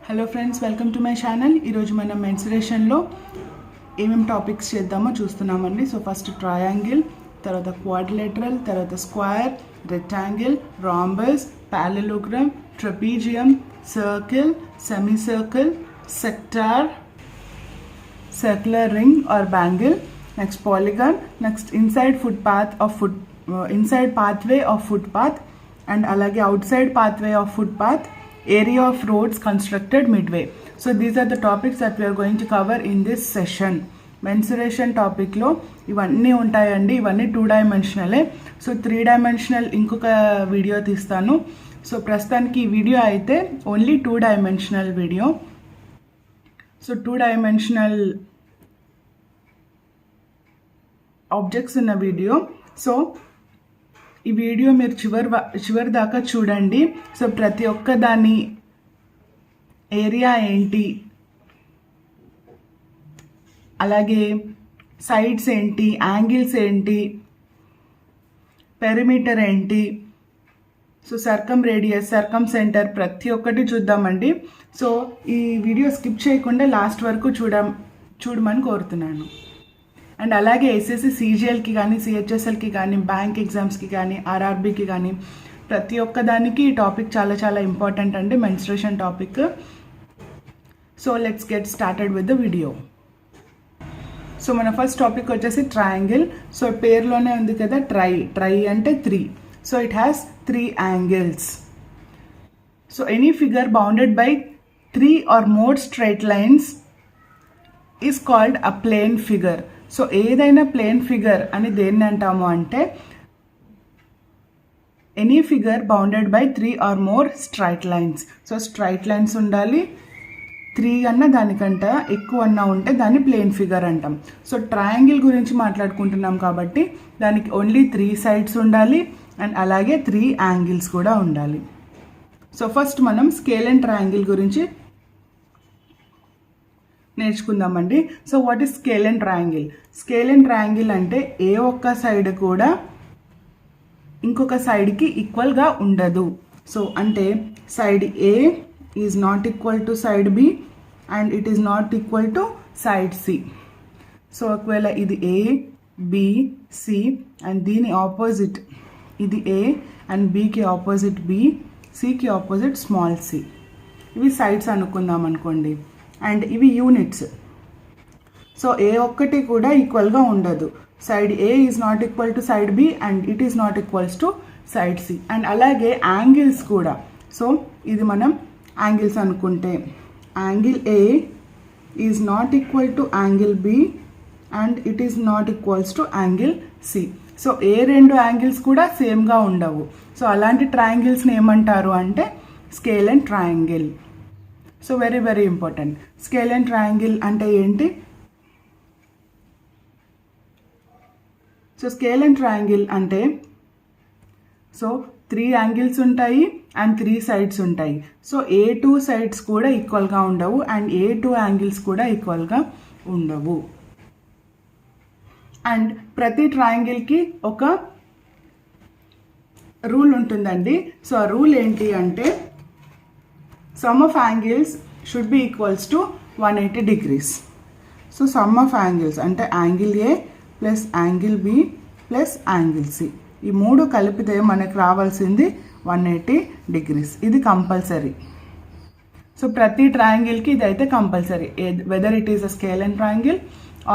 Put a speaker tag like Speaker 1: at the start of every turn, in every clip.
Speaker 1: Hello friends, welcome to my channel. ఈరోజు మనం మెన్సురేషన్లో ఏమేమి టాపిక్స్ చేద్దామో చూస్తున్నామండి. సో ఫస్ట్ ట్రయాంగిల్, తర్వాత క్వాడ్రిలేటరల్, తర్వాత square, rectangle, rhombus, parallelogram, trapezium, circle, semi circle, sector, circular ring or bangle, next polygon, next inside pathway of footpath and alage outside pathway of footpath, area of roads constructed midway. So these are the topics that we are going to cover in this session. Mensuration టాపిక్లో ఇవన్నీ ఉంటాయండి. ఇవన్నీ 2 డైమెన్షనలే. So 3 dimensional ఇంకొక video తీస్తాను. So ప్రస్తుతానికి ఈ video అయితే only 2 dimensional video. So 2 dimensional objects ఉన్న వీడియో. సో ఈ వీడియో మీరు చివరి దాకా చూడండి. సో ప్రతి ఒక్క దాని ఏరియా ఏంటి, అలాగే సైడ్స్ ఏంటి, యాంగిల్స్ ఏంటి, పెరిమీటర్ ఏంటి, సో సర్కమ్ రేడియస్, సర్కమ్ సెంటర్, ప్రతి ఒక్కటి చూద్దామండి. సో ఈ వీడియో స్కిప్ చేయకుండా లాస్ట్ వరకు చూడమని కోరుతున్నాను. అండ్ అలాగే ఎస్ఎస్సి సీజీఎల్కి కానీ, సిహెచ్ఎస్ఎల్కి కానీ, బ్యాంక్ ఎగ్జామ్స్కి కానీ, ఆర్ఆర్బీకి కానీ ప్రతి ఒక్క దానికి ఈ టాపిక్ చాలా చాలా ఇంపార్టెంట్ అండి, menstruation topic. So let's get started with the video. So మన ఫస్ట్ టాపిక్ వచ్చేసి ట్రయాంగిల్. సో పేరులోనే ఉంది కదా, ట్రై అంటే 3. So it has 3 angles. So any figure bounded by 3 or more straight lines is called a plane figure. So ఏదైనా plane figure అని దేన్ని అంటాము అంటే, any figure bounded by 3 or more straight lines. So straight lines ఉండాలి, 3 అన్నా దానికంటే ఎక్కువ అన్నా ఉంటే దాన్ని ప్లేన్ ఫిగర్ అంటాం. సో ట్రయాంగిల్ గురించి మాట్లాడుకుంటున్నాం కాబట్టి దానికి ఓన్లీ 3 సైడ్స్ ఉండాలి అండ్ అలాగే 3 యాంగిల్స్ కూడా ఉండాలి. సో ఫస్ట్ మనం స్కేల్ అండ్ ట్రయాంగిల్ గురించి నేర్చుకుందామండి. So what is scale and triangle? Scale and triangle అంటే ఏ ఒక్క సైడ్ కూడా ఇంకొక సైడ్కి ఈక్వల్గా ఉండదు. సో అంటే side A is not equal to side B and it is not equal to side C. So ఒకవేళ ఇది ఏ, బి, సి అండ్ దీని ఆపోజిట్ ఇది ఏ అండ్ బికి ఆపోజిట్ బి, సికి ఆపోజిట్ స్మాల్ సి, ఇవి సైడ్స్ అనుకుందాం అనుకోండి. అండ్ ఇవి యూనిట్స్. సో ఏ ఒక్కటి కూడా ఈక్వల్గా ఉండదు. Side A is not equal to side B and it is not equals to side C. And అలాగే యాంగిల్స్ కూడా. సో ఇది మనం యాంగిల్స్ అనుకుంటే angle A is not equal to angle B and it is not equals to angle C. So ఏ 2 angles కూడా సేమ్గా ఉండవు. So అలాంటి ట్రయాంగిల్స్ని ఏమంటారు అంటే scale and triangle. So very very important. Scale and triangle అంటే ఏంటి? సో స్కేల్ అండ్ ట్రయాంగిల్ అంటే, సో 3 యాంగిల్స్ ఉంటాయి అండ్ 3 సైడ్స్ ఉంటాయి. సో ఏ 2 సైడ్స్ కూడా ఈక్వల్గా ఉండవు అండ్ ఏ 2 యాంగిల్స్ కూడా ఈక్వల్గా ఉండవు. అండ్ ప్రతి ట్రయాంగిల్కి ఒక రూల్ ఉంటుందండి. సో ఆ రూల్ ఏంటి అంటే, sum of angles should be equals to 180 degrees. So sum of angles అంటే angle A plus angle B plus angle C, ఈ 3 కలిపితే మనకు రావాల్సింది 180 degrees. ఇది కంపల్సరీ. సో ప్రతి ట్రయాంగిల్కి ఇదైతే compulsory, whether it is a scale and triangle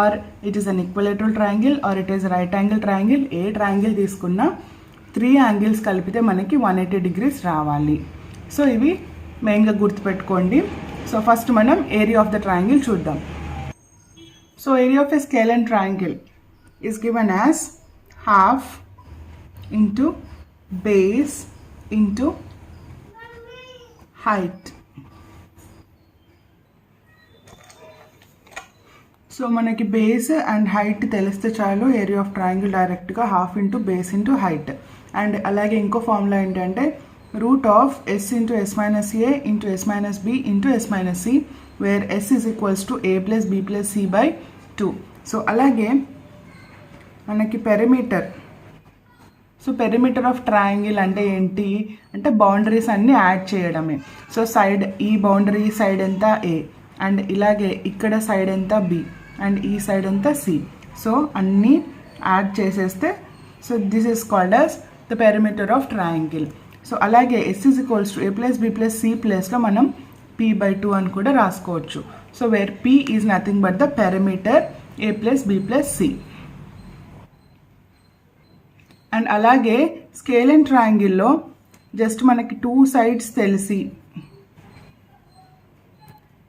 Speaker 1: or it is an equilateral triangle or it is right angle triangle. ఏ triangle తీసుకున్నా 3 యాంగిల్స్ కలిపితే మనకి 180 degrees రావాలి. సో ఇవి మెయిన్గా గుర్తుపెట్టుకోండి. సో ఫస్ట్ మనం ఏరియా ఆఫ్ ద ట్రయాంగిల్ చూద్దాం. So area of a scale and triangle is given as half into base into height. So మనకి బేస్ అండ్ హైట్ తెలిస్తే చాలు, ఏరియా ఆఫ్ ట్రయాంగిల్ డైరెక్ట్గా ½ into base into height. And అలాగే ఇంకో formula ఏంటంటే root of s into s minus a into s minus b into s minus c, where s is equals to a plus b plus c by 2. So అలాగే మనకి perimeter so perimeter of triangle అంటే ఏంటి అంటే boundaries అన్నీ add చేయడమే. So side ఈ boundary side ఎంత ఏ, and ఇలాగే ఇక్కడ సైడ్ ఎంత బి, అండ్ ఈ సైడ్ ఎంత సి. సో అన్నీ యాడ్ చేసేస్తే so this is called as the perimeter of triangle. So అలాగే S is equals to a plus b plus c ప్లేస్లో మనం p/2 అని కూడా రాసుకోవచ్చు. So where p is nothing but the perimeter a plus b plus c. And అలాగే scale and ట్రయాంగిల్లో just మనకి 2 sides తెలిసి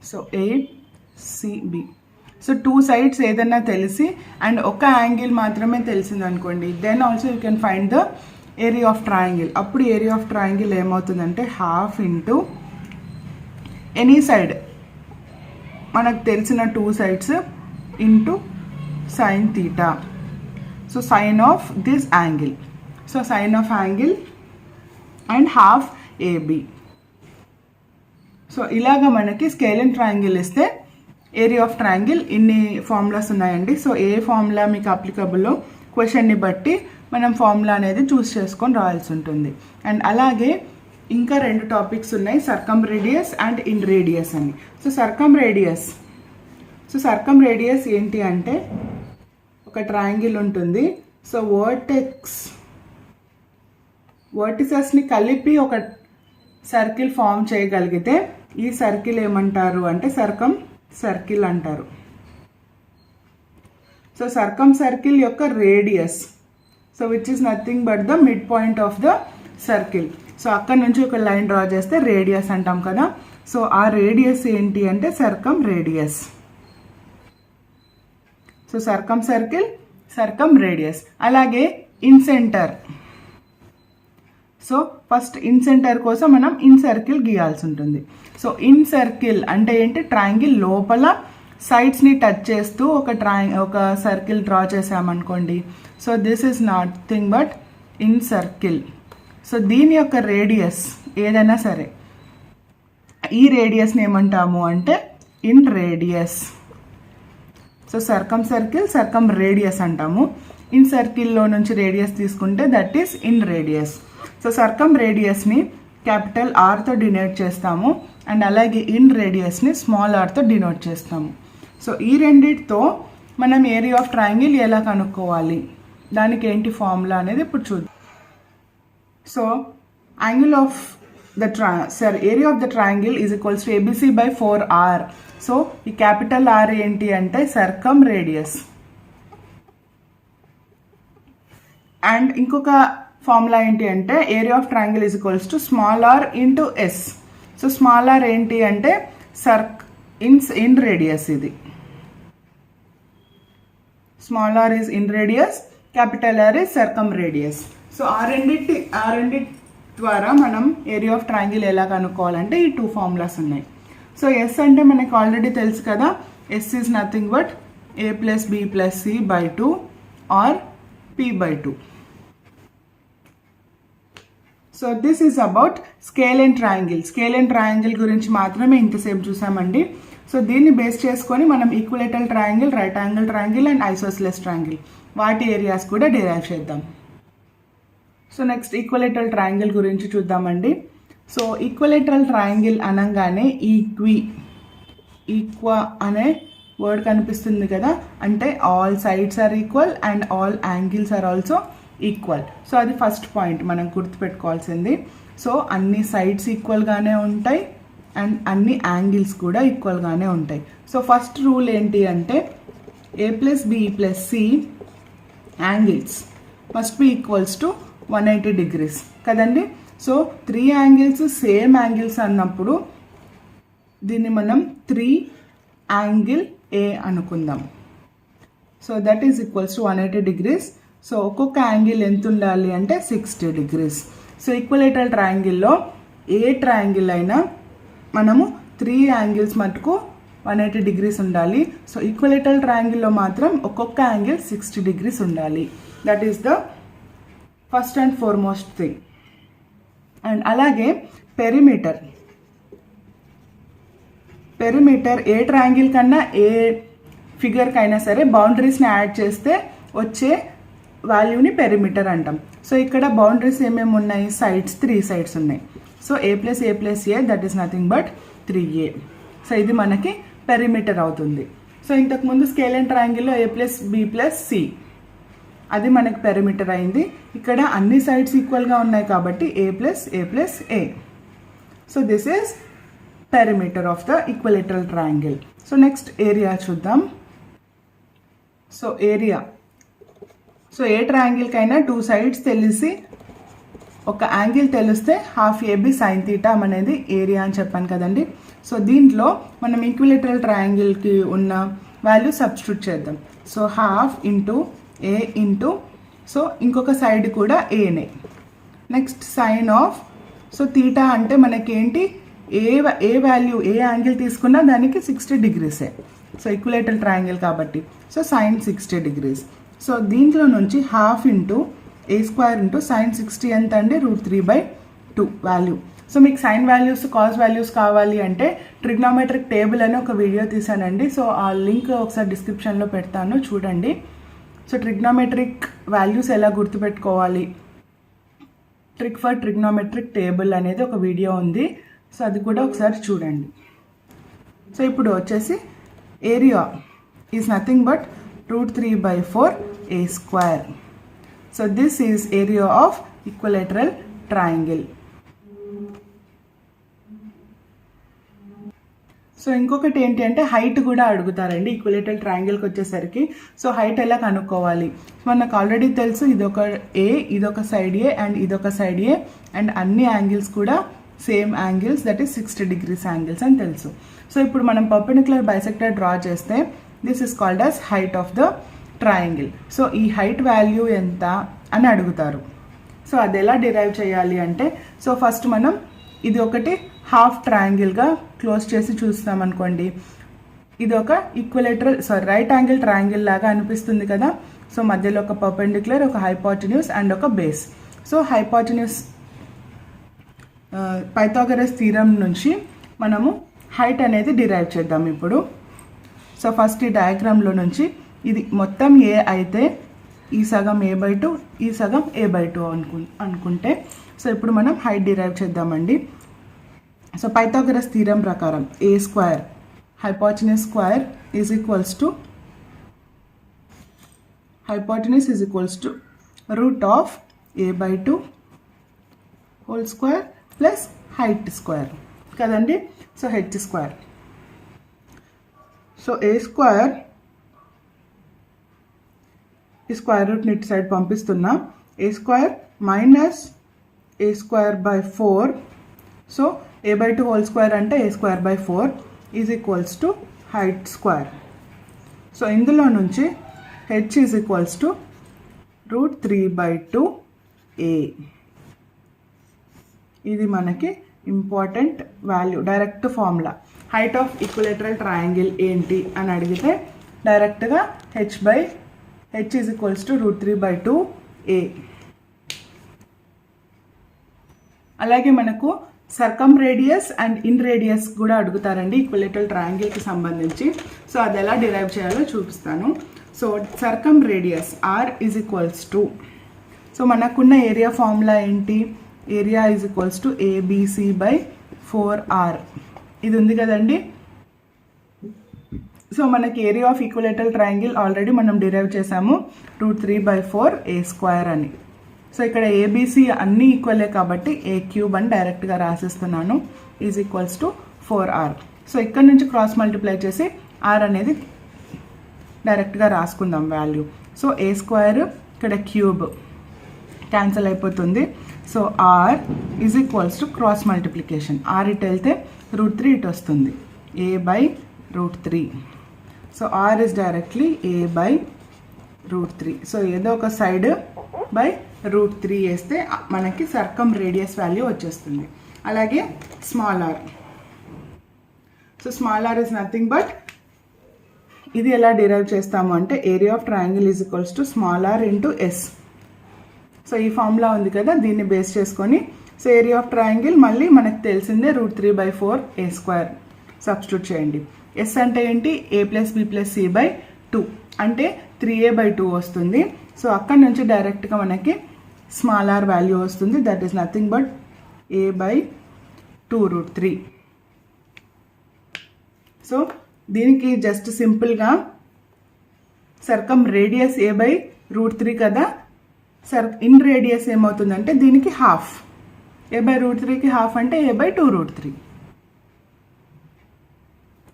Speaker 1: so ఏ CB, so 2 sides ఏదైనా తెలిసి అండ్ ఒక యాంగిల్ మాత్రమే తెలిసింది అనుకోండి, then also you can find the area of triangle. అప్పుడు ఏరియా ఆఫ్ ట్రయాంగిల్ ఏమవుతుందంటే హాఫ్ ఇంటూ ఎనీ సైడ్ మనకు తెలిసిన 2 sides into sine theta. So sine of this angle, so sine of angle and half AB. So ఇలాగ మనకి scale and triangle ఇస్తే area of triangle ఇన్ని formulas ఉన్నాయండి. So ఏ formula మీకు అప్లికబుల్లో క్వశ్చన్ని బట్టి మనం ఫార్ములా అనేది చూస్ చేసుకొని రాయాల్సి ఉంటుంది. అండ్ అలాగే ఇంకా 2 టాపిక్స్ ఉన్నాయి, సర్కమ్ రేడియస్ అండ్ ఇన్ రేడియస్ అని. సో సర్కమ్ రేడియస్ ఏంటి అంటే ఒక ట్రయాంగిల్ ఉంటుంది. సో వర్టిసెస్ని కలిపి ఒక సర్కిల్ ఫామ్ చేయగలిగితే ఈ సర్కిల్ ఏమంటారు అంటే సర్కమ్ సర్కిల్ అంటారు. సో సర్కమ్ సర్కిల్ యొక్క radius so which is nothing but the mid point of the circle. So అక్కడ నుంచి ఒక లైన్ డ్రా చేస్తే రేడియస్ అంటాం కదా. సో ఆ రేడియస్ ఏంటి అంటే circum radius. So circum circle, circum radius. అలాగే in centre. So first in centre కోసం మనం ఇన్ సర్కిల్ గీయాల్సి ఉంటుంది. సో ఇన్ సర్కిల్ అంటే ఏంటి, ట్రయాంగిల్ లోపల సైడ్స్ని టచ్ చేస్తూ ఒక సర్కిల్ డ్రా చేసామనుకోండి. So this is nothing but in circle. So దీని యొక్క రేడియస్ ఏదైనా సరే ఈ రేడియస్ని ఏమంటాము అంటే in radius. So circum circle, circum radius అంటాము. ఇన్ సర్కిల్లో నుంచి రేడియస్ తీసుకుంటే that is in radius. So circum రేడియస్ని క్యాపిటల్ ఆర్తో డినోట్ చేస్తాము అండ్ అలాగే ఇన్ రేడియస్ని స్మాల్ ఆర్తో డినోట్ చేస్తాము. సో ఈ రెండిటితో మనం ఏరియా ఆఫ్ ట్రయాంగిల్ ఎలా కనుక్కోవాలి, దానికి ఏంటి ఫార్ములా అనేది ఇప్పుడు చూద్దాం. So angle of the area of the triangle is equals to ABC by 4R. So ఈ క్యాపిటల్ ఆర్ ఏంటి అంటే సర్కమ్ రేడియస్. అండ్ ఇంకొక ఫార్ములా ఏంటి అంటే area of triangle is equals to small R into S. So small R ఏంటి అంటే in radius. ఇది small R is in radius, capital R is circum radius. So ఆ రెండింటి ద్వారా మనం ఏరియా ఆఫ్ ట్రయాంగిల్ ఎలా కనుక్కోవాలంటే ఈ 2 ఫార్ములాస్ ఉన్నాయి. సో ఎస్ అంటే మనకు ఆల్రెడీ తెలుసు కదా, S is nothing but a plus b plus c by 2 or p by 2. So this is about scale and triangle. Scale and triangle గురించి మాత్రమే ఇంతసేపు చూసామండి. సో దీన్ని బేస్ చేసుకొని మనం equilateral triangle, right angle triangle and isosceles triangle వాటి areas కూడా derive చేద్దాం. సో నెక్స్ట్ ఈక్వలేటరల్ ట్రయాంగిల్ గురించి చూద్దామండి. సో ఈక్వలేటరల్ ట్రయాంగిల్ అనగానే ఈక్వా అనే వర్డ్ కనిపిస్తుంది కదా, అంటే all sides are equal and all angles are also equal. So అది ఫస్ట్ పాయింట్ మనం గుర్తుపెట్టుకోవాల్సింది. సో అన్ని సైడ్స్ ఈక్వల్గానే ఉంటాయి అండ్ అన్ని యాంగిల్స్ కూడా ఈక్వల్గానే ఉంటాయి. సో ఫస్ట్ రూల్ ఏంటి అంటే a plus b plus c angles must be equals to 180 degrees కదండి. సో 3 యాంగిల్స్ సేమ్ యాంగిల్స్ అన్నప్పుడు దీన్ని మనం 3 యాంగిల్ ఏ అనుకుందాం. So that is equals to 180 degrees. So ఒక్కొక్క యాంగిల్ ఎంత ఉండాలి అంటే 60 degrees. సో ఈక్వలేటరల్ ట్రయాంగిల్లో ఏ ట్రయాంగిల్ అయినా మనము 3 యాంగిల్స్ మటుకు 180 degrees ఉండాలి. సో ఈక్వలేటరల్ ట్రయాంగిల్లో మాత్రం ఒక్కొక్క యాంగిల్ 60 degrees ఉండాలి. That is the first and foremost thing. And అలాగే పెరిమీటర్ ఏ ట్రయాంగిల్ కన్నా ఏ ఫిగర్కైనా సరే బౌండరీస్ని యాడ్ చేస్తే వచ్చే వాల్యూని పెరిమీటర్ అంటాం. సో ఇక్కడ బౌండరీస్ ఏమేమి ఉన్నాయి, సైడ్స్ 3 సైడ్స్ ఉన్నాయి. So a plus A that is nothing but 3a. So ఇది మనకి పెరిమీటర్ అవుతుంది. సో ఇంతకుముందు స్కేల్ అండ్ ట్రయాంగిల్లో a plus B plus C, అది మనకి పెరిమీటర్ అయింది. ఇక్కడ అన్ని సైడ్స్ ఈక్వల్గా ఉన్నాయి కాబట్టి a plus A. So this is perimeter of the equilateral triangle. So next area చూద్దాం. సో ఏరియా, సో ఏ ట్రయాంగిల్కైనా 2 సైడ్స్ తెలిసి ఒక యాంగిల్ తెలిస్తే హాఫ్ ఏబి సైన్ థీటా అనేది ఏరియా అని చెప్పాను కదండి. సో దీంట్లో మనం ఈక్విలేటరల్ ట్రయాంగిల్కి ఉన్న వాల్యూ సబ్స్టిట్యూట్ చేద్దాం. So half into A into, so ఇంకొక సైడ్ కూడా ఏనే. Next sine of, so theta అంటే మనకేంటి, ఏ వాల్యూ ఏ యాంగిల్ తీసుకున్నా దానికి 60 డిగ్రీసే. సో ఈక్విలేటరల్ ట్రయాంగిల్ కాబట్టి సో సైన్ 60 డిగ్రీస్. సో దీంట్లో నుంచి హాఫ్ ఇంటూ ఏ స్క్వేర్ ఇంటూ సైన్ 60 ఎంత అండి, √3/2 వాల్యూ. సో మీకు సైన్ వాల్యూస్ కాస్ వాల్యూస్ కావాలి అంటే ట్రిగ్నోమెట్రిక్ టేబుల్ అని ఒక వీడియో తీసానండి. సో ఆ లింక్ ఒకసారి డిస్క్రిప్షన్లో పెడతాను, చూడండి. సో ట్రిగ్నోమెట్రిక్ వాల్యూస్ ఎలా గుర్తుపెట్టుకోవాలి, ట్రిక్ ఫర్ ట్రిగ్నోమెట్రిక్ టేబుల్ అనేది ఒక వీడియో ఉంది. సో అది కూడా ఒకసారి చూడండి. సో ఇప్పుడు వచ్చేసి area is nothing but √3/4 a square. So this is area of equilateral triangle. So ఇంకొకటి ఏంటి అంటే హైట్ కూడా అడుగుతారండి ఈక్విలేటరల్ ట్రయాంగిల్కి వచ్చేసరికి. సో హైట్ ఎలా కనుక్కోవాలి, మనకు ఆల్రెడీ తెలుసు, ఇదొక ఏ, ఇదొక సైడ్ ఏ అండ్ ఇదొక సైడ్ ఏ, అండ్ అన్ని యాంగిల్స్ కూడా same angles, that is 60 degrees angles అని తెలుసు. సో ఇప్పుడు మనం పర్పెండిక్యులర్ బైసెక్టర్ డ్రా చేస్తే this is called as height of the triangle. So ఈ హైట్ వాల్యూ ఎంత అని అడుగుతారు. సో అది ఎలా డిరైవ్ చేయాలి అంటే, సో ఫస్ట్ మనం ఇది ఒకటి హాఫ్ ట్రయాంగిల్గా క్లోజ్ చేసి చూస్తాం అనుకోండి. ఇది ఒక ఈక్విలేటరల్ రైట్ యాంగిల్ ట్రయాంగిల్ లాగా అనిపిస్తుంది కదా. సో మధ్యలో ఒక పర్పెండిక్యులర్, ఒక హైపోటెన్యూస్ అండ్ ఒక base. So hypotenuse Pythagoras theorem నుంచి మనము హైట్ అనేది డిరైవ్ చేద్దాం ఇప్పుడు. సో ఫస్ట్ ఈ డయాగ్రామ్లో నుంచి ఇది మొత్తం ఏ అయితే ఈ సగం a/2, ఈ సగం a/2 అనుకుంటే, సో ఇప్పుడు మనం హైట్ డిరైవ్ చేద్దామండి. సో పైథాగరస్ థీరం ప్రకారం A square hypotenuse square is equals to hypotenuse is equals to root of a/2 whole square plus height square kadandi. So h square, so a square ఈ square root ని ఇటు side పంపిస్తున్నా. a square minus a square by 4, so a/2 whole square అంటే a square by 4 is equals to height square. So ఇందులో నుంచి h is equals to √3/2a. ఇది మనకి important value, direct formula. Height of equilateral triangle ఏంటి అని అడిగితే డైరెక్ట్గా h is equals to √3/2a. అలాగే మనకు సర్కమ్ రేడియస్ అండ్ ఇన్ రేడియస్ కూడా అడుగుతారండి ఈక్విలేటరల్ ట్రయాంగిల్కి సంబంధించి. సో అది ఎలా డిరైవ్ చేయాలో చూపిస్తాను. So circum radius r is equals to, so మనకున్న ఏరియా ఫార్ములా ఏంటి, area is equals to ABC/4r. ఇది ఉంది కదండి. సో మనకి area of equilateral triangle already మనం డిరైవ్ చేసాము, √3/4a² అని. సో ఇక్కడ ఏబిసి అన్నీ ఈక్వలే కాబట్టి a³ అని డైరెక్ట్గా రాసిస్తున్నాను, is equals to 4r. So ఇక్కడ నుంచి క్రాస్ మల్టిప్లై చేసి r అనేది డైరెక్ట్గా రాసుకుందాం వాల్యూ. సో a² ఇక్కడ క్యూబ్ క్యాన్సిల్ అయిపోతుంది. So r is equals to cross multiplication, r ఇటు వెళ్తే √3 ఇటు వస్తుంది, a/√3. So r is directly a/√3. So ఏదో ఒక సైడ్ √3 వేస్తే మనకి సర్కమ్ రేడియస్ వాల్యూ వచ్చేస్తుంది. అలాగే small r, so small r is nothing but, ఇది ఎలా డిరైవ్ చేస్తాము అంటే area of triangle is equals to small r into S. So ఈ ఫార్ములా ఉంది కదా, దీన్ని బేస్ చేసుకొని సో ఏరియా ఆఫ్ ట్రయాంగిల్ మళ్ళీ మనకు తెలిసిందే √3/4a² సబ్స్టిట్యూట్ చేయండి. ఎస్ అంటే ఏంటి, a + b + c/2 అంటే 3a/2 వస్తుంది. సో అక్కడ నుంచి డైరెక్ట్గా మనకి స్మాల్ ఆర్ వాల్యూ వస్తుంది, that is nothing but a/2√3. So దీనికి జస్ట్ సింపుల్గా సర్కం రేడియస్ a/√3 కదా, ఇన్ రేడియస్ ఏమవుతుందంటే దీనికి హాఫ్, a/√3కి హాఫ్ అంటే a/2√3.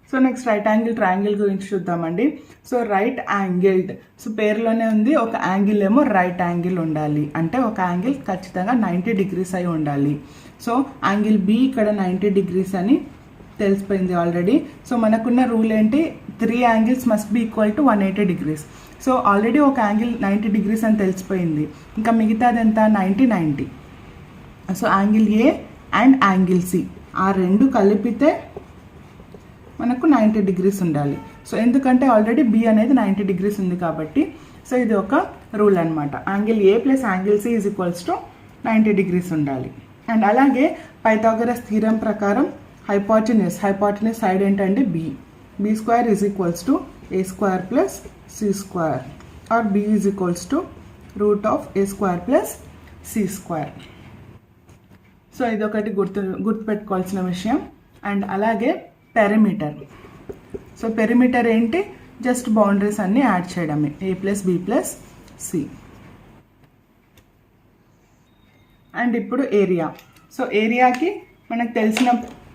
Speaker 1: So next right angle triangle గురించి చూద్దామండి. సో రైట్ యాంగిల్డ్, సో పేరులోనే ఉంది, ఒక యాంగిల్ ఏమో రైట్ యాంగిల్ ఉండాలి, అంటే ఒక యాంగిల్ ఖచ్చితంగా 90 degrees అయి ఉండాలి. సో యాంగిల్ బి ఇక్కడ 90 degrees అని తెలిసిపోయింది ఆల్రెడీ. సో మనకున్న రూల్ ఏంటి, 3 angles must be equal to 180 degrees. So already ఒక యాంగిల్ 90 degrees అని తెలిసిపోయింది, ఇంకా మిగతాది ఎంత 90. So angle A and angle C ఆ రెండు కలిపితే మనకు 90 degrees ఉండాలి. సో ఎందుకంటే ఆల్రెడీ బి అనేది 90 degrees ఉంది కాబట్టి, సో ఇది ఒక రూల్ అనమాట. Angle A plus angle C is equals to 90 degrees ఉండాలి. అండ్ అలాగే పైథాగరస్ థీరం ప్రకారం హైపోటెన్యూస్ సైడ్ ఏంటంటే B square is equals to A square plus C square, or B is equals to √a² plus C square. So ఇదొకటి గుర్తుపెట్టుకోవాల్సిన విషయం. And అలాగే perimeter. So perimeter ఏంటి, just boundaries అన్ని add చేయడమే, a plus B plus C. And ఇప్పుడు area. So ఏరియాకి మనకు తెలిసిన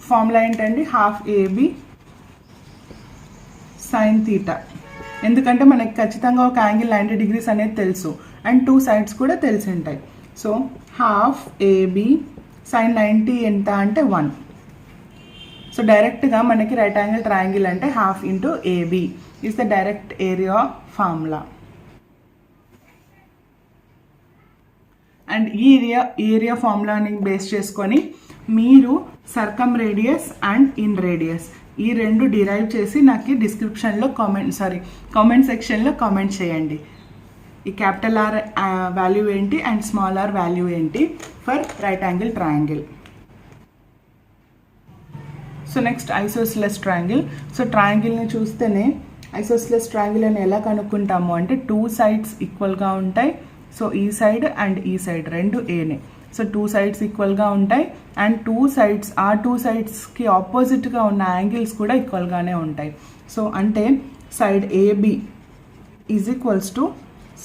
Speaker 1: ఫార్ములా ఏంటండి, ½ AB sin θ. ఎందుకంటే మనకి ఖచ్చితంగా ఒక యాంగిల్ 90 degrees అనేది తెలుసు, అండ్ 2 sides కూడా తెలిసి ఉంటాయి. సో ½ AB sin 90 ఎంత అంటే 1. సో డైరెక్ట్గా మనకి రైట్ యాంగిల్ ట్రయాంగిల్ అంటే ½ × AB is the direct area formula. And ఈ ఏరియా ఫార్ములాని బేస్ చేసుకొని మీరు సర్కమ్ రేడియస్ అండ్ ఇన్ రేడియస్ ఈ రెండు డిరైవ్ చేసి నాకు డిస్క్రిప్షన్లో కామెంట్ సెక్షన్లో కామెంట్ చేయండి. ఈ క్యాపిటల్ ఆర్ వాల్యూ ఏంటి అండ్ స్మాల్ ఆర్ వాల్యూ ఏంటి for right angle triangle. So next isosceles triangle. So ట్రయాంగిల్ని చూస్తేనే ఐసోస్సిలస్ ట్రయాంగిల్ అని ఎలా కనుక్కుంటాము అంటే 2 sides ఈక్వల్గా ఉంటాయి. సో ఈ సైడ్ అండ్ ఈ సైడ్ రెండు ఏనే. సో 2 sides ఈక్వల్గా ఉంటాయి, అండ్ 2 sides ఆ 2 sidesకి ఆపోజిట్గా ఉన్న యాంగిల్స్ కూడా ఈక్వల్గానే ఉంటాయి. సో అంటే side A B is equals to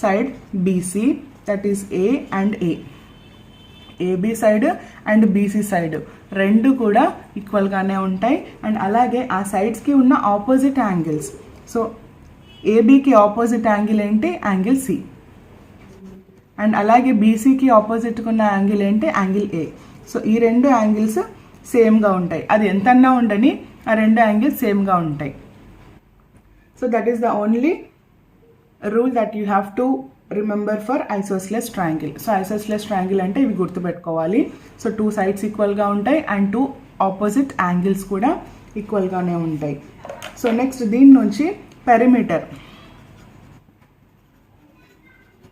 Speaker 1: side B C, that is A and A. A B side and B C side రెండు కూడా ఈక్వల్గానే ఉంటాయి. అండ్ అలాగే ఆ సైడ్స్కి ఉన్న ఆపోజిట్ యాంగిల్స్. సో ఏబికి ఆపోజిట్ యాంగిల్ ఏంటి, యాంగిల్ సి. అండ్ అలాగే బీసీకి ఆపోజిట్గా ఉన్న యాంగిల్ ఏంటి, యాంగిల్ ఏ. సో ఈ రెండు యాంగిల్స్ సేమ్గా ఉంటాయి, అది ఎంతన్నా ఉండని ఆ రెండు యాంగిల్స్ సేమ్గా ఉంటాయి. So that is the only rule that you have to remember for isosceles triangle. So isosceles triangle అంటే ఇవి గుర్తుపెట్టుకోవాలి. సో 2 sides ఈక్వల్గా ఉంటాయి అండ్ 2 ఆపోజిట్ యాంగిల్స్ కూడా ఈక్వల్గానే ఉంటాయి. సో నెక్స్ట్ దీని నుంచి పెరిమీటర్.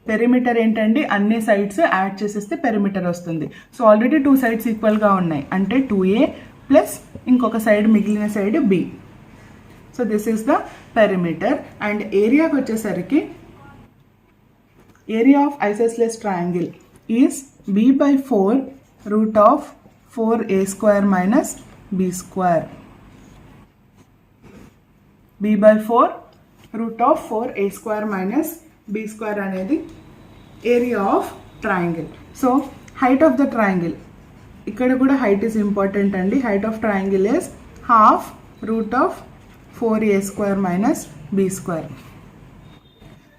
Speaker 1: పెరిమీటర్ ఏంటండి, అన్ని సైడ్స్ యాడ్ చేసేస్తే పెరిమీటర్ వస్తుంది. సో ఆల్రెడీ 2 sides ఈక్వల్గా ఉన్నాయి అంటే 2A ప్లస్ ఇంకొక సైడ్ మిగిలిన side B. So this is the perimeter. And ఏరియాకి వచ్చేసరికి area of isosceles triangle is B/4 √4A² minus B². B/4 √4A² minus B² అనేది area of triangle. So height of the triangle, ఇక్కడ కూడా height is important అండి. Height of triangle is ½ √4A² minus B².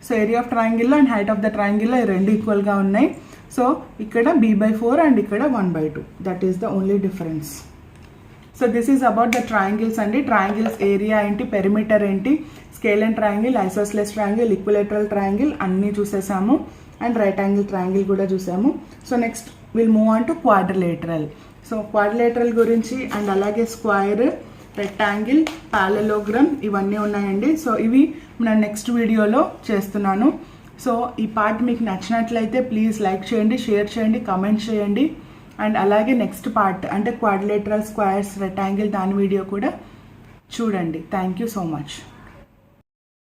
Speaker 1: So area of ట్రయాంగిల్లో and height of the ట్రయాంగిల్లో ఈ రెండు ఈక్వల్గా ఉన్నాయి. సో ఇక్కడ B/4 అండ్ ఇక్కడ 1/2, that is the only difference. So this is about the triangles అండి. ట్రయాంగిల్స్ ఏరియా ఏంటి, పెరిమీటర్ ఏంటి, scale and triangle, isosceles triangle, equilateral triangle అన్నీ చూసేసాము. అండ్ రైట్ యాంగిల్ ట్రయాంగిల్ కూడా చూసాము. So next will move on to quadrilateral. So quadrilateral గురించి and అలాగే square, rectangle, parallelogram ఇవన్నీ ఉన్నాయండి. సో ఇవి నేను నెక్స్ట్ వీడియోలో చేస్తున్నాను. సో ఈ పార్ట్ మీకు నచ్చినట్లయితే ప్లీజ్ లైక్ చేయండి, షేర్ చేయండి, కామెంట్ చేయండి. అండ్ అలాగే నెక్స్ట్ పార్ట్ అంటే క్వాడ్రిలేటరల్, స్క్వేర్స్, రెక్టాంగిల్ దాని వీడియో కూడా చూడండి. Thank you so much.